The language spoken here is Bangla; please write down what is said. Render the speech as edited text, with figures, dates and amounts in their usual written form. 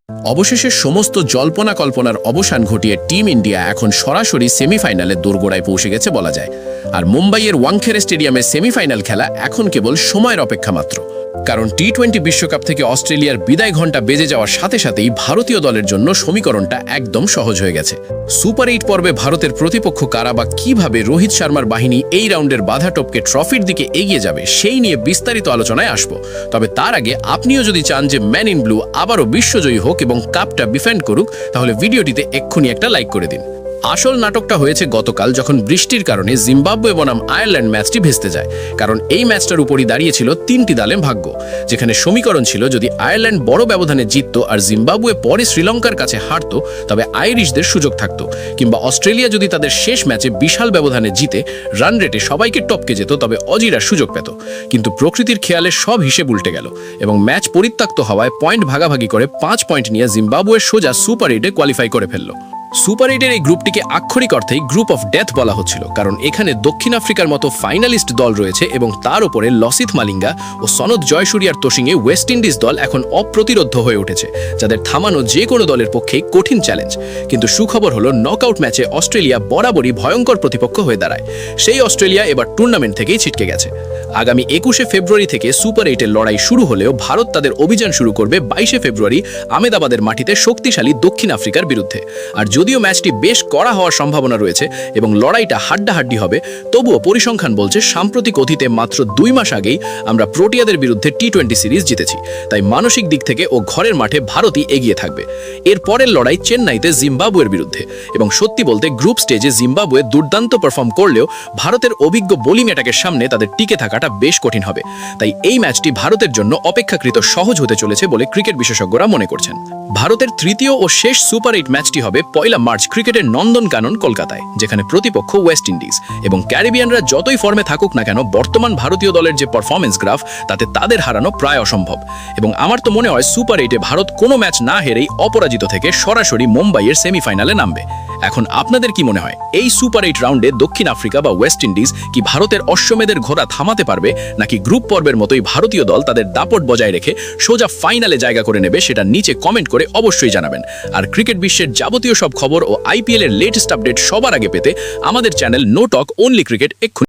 অবশেষে সমস্ত জল্পনা কল্পনার অবসান ঘটিয়ে টিম ইন্ডিয়া এখন সরাসরি সেমিফাইনালের দোরগোড়ায় পৌঁছে গেছে বলা যায়। আর মুম্বাইয়ের ওয়াংখেড়ে স্টেডিয়ামে সেমিফাইনাল খেলা এখন কেবল সময়ের অপেক্ষা মাত্র। কারণ টি-20 বিশ্বকাপ থেকে অস্ট্রেলিয়ার বিদায় ঘণ্টা বেজে যাওয়ার সাথে সাথেই ভারতীয় দলের জন্য সমীকরণটা একদম সহজ হয়ে গেছে। সুপার 8 পর্বে ভারতের প্রতিপক্ষ কারা বা কিভাবে রোহিত শর্মার বাহিনী এই রাউন্ডের বাধা টপকে ট্রফির দিকে এগিয়ে যাবে সেই নিয়ে বিস্তারিত আলোচনায় আসব। তবে তার আগে আপনিও যদি চান যে ম্যান ইন ব্লু আবারও বিশ্বজয়ী হোক এবং কাপটা ডিফেন্ড করুক, তাহলে ভিডিওটিতে এক্ষুনি একটা লাইক করে দিন। আসল নাটকটা হয়েছে গতকাল, যখন বৃষ্টির কারণে জিম্বাবুয়ে বনাম আয়ারল্যান্ড ম্যাচটি ভেস্তে যায়। কারণ এই ম্যাচটার উপরই দাঁড়িয়েছিল তিনটি দলের ভাগ্য, যেখানে সমীকরণ ছিল যদি আয়ারল্যান্ড বড় ব্যবধানে জিতত আর জিম্বাবুয়ে পরে শ্রীলঙ্কার কাছে হারত তবে আইরিশদের সুযোগ থাকত, কিংবা অস্ট্রেলিয়া যদি তাদের শেষ ম্যাচে বিশাল ব্যবধানে জিতে রান রেটে সবাইকে টপকে যেত তবে অজিরা সুযোগ পেত। কিন্তু প্রকৃতির খেয়ালে সব হিসেব উল্টে গেল এবং ম্যাচ পরিত্যক্ত হওয়ায় পয়েন্ট ভাগাভাগি করে 5 পয়েন্ট নিয়ে জিম্বাবুয়ে সোজা সুপার 8-এ কোয়ালিফাই করে ফেলল। সুপার 8-এর এই গ্রুপটিকে আক্ষরিক অর্থেই গ্রুপ অফ ডেথ বলা হচ্ছিল, কারণ এখানে দক্ষিণ আফ্রিকার মতো ফাইনালিস্ট দল রয়েছে এবং তার উপরে লসিথ মালিঙ্গা ও সনদ জয়সূরিয়ার তোষিংয়ে ওয়েস্ট ইন্ডিজ দল এখন অপ্রতিরোধ্য হয়ে উঠেছে, যাদের থামানো যে কোনো দলের পক্ষেই কঠিন চ্যালেঞ্জ। কিন্তু সুখবর হলো, নকআউট ম্যাচে অস্ট্রেলিয়া বরাবরই ভয়ঙ্কর প্রতিপক্ষ হয়ে দাঁড়ায়। সেই অস্ট্রেলিয়া এবার টুর্নামেন্ট থেকেই ছিটকে গেছে। আগামী 21শে ফেব্রুয়ারি থেকে সুপার 8-এর লড়াই শুরু হলেও ভারত তাদের অভিযান শুরু করবে 22শে ফেব্রুয়ারি আহমেদাবাদের মাটিতে শক্তিশালী দক্ষিণ আফ্রিকার বিরুদ্ধে। আর যদিও ম্যাচটি বেশ কড়া হওয়ার সম্ভাবনা রয়েছে এবং লড়াইটা হাড্ডাহাড্ডি হবে, তবুও পরিসংখ্যান বলছে সাম্প্রতিক অতীতে মাত্র 2 মাস আগেই আমরা প্রোটিয়াদের বিরুদ্ধে টি-20 সিরিজ জিতেছি। তাই মানসিক দিক থেকে ও ঘরের মাঠে ভারতই এগিয়ে থাকবে। এর পরের লড়াই চেন্নাইতে জিম্বাবুয়ের বিরুদ্ধে, এবং সত্যি বলতে গ্রুপ স্টেজে জিম্বাবুয়ে দুর্দান্ত পারফর্ম করলেও ভারতের অভিজ্ঞ বোলিং অ্যাটাকের সামনে তাদের টিকে থাকাটা বেশ কঠিন হবে। তাই এই ম্যাচটি ভারতের জন্য অপেক্ষাকৃত সহজ হতে চলেছে বলে ক্রিকেট বিশেষজ্ঞরা মনে করছেন। ভারতের তৃতীয় ও শেষ সুপার 8 ম্যাচটি হবে 1 মার্চ ক্রিকেটের নন্দনকানন কলকাতায়, যেখানে প্রতিপক্ষ ওয়েস্ট ইন্ডিজ। এবং ক্যারিবিয়ানরা যতই ফর্মে থাকুক না কেন, বর্তমান ভারতীয় দলের যে পারফরমেন্স গ্রাফ তাতে তাদের হারানো প্রায় অসম্ভব। এবং আমার তো মনে হয় সুপার 8-এ ভারত কোনো ম্যাচ না হেরেই অপরাজিত থেকে সরাসরি মুম্বাইয়ের সেমিফাইনালে নামবে। এখন আপনাদের কি মনে হয়, এই সুপার 8 রাউন্ডে দক্ষিণ আফ্রিকা বা ওয়েস্ট ইন্ডিজ কি ভারতের অশ্বমেধের ঘোড়া থামাতে পারবে, নাকি গ্রুপ পর্বের মতোই ভারতীয় দল তাদের দাপট বজায় রেখে সোজা ফাইনালে জায়গা করে নেবে? সেটা নিচে কমেন্ট করে অবশ্যই জানাবেন। আর ক্রিকেট বিশ্বের যাবতীয় সব খবর ও IPL-এর লেটেস্ট আপডেট সবার আগে পেতে আমাদের channel no talk only cricket এক্ষুনি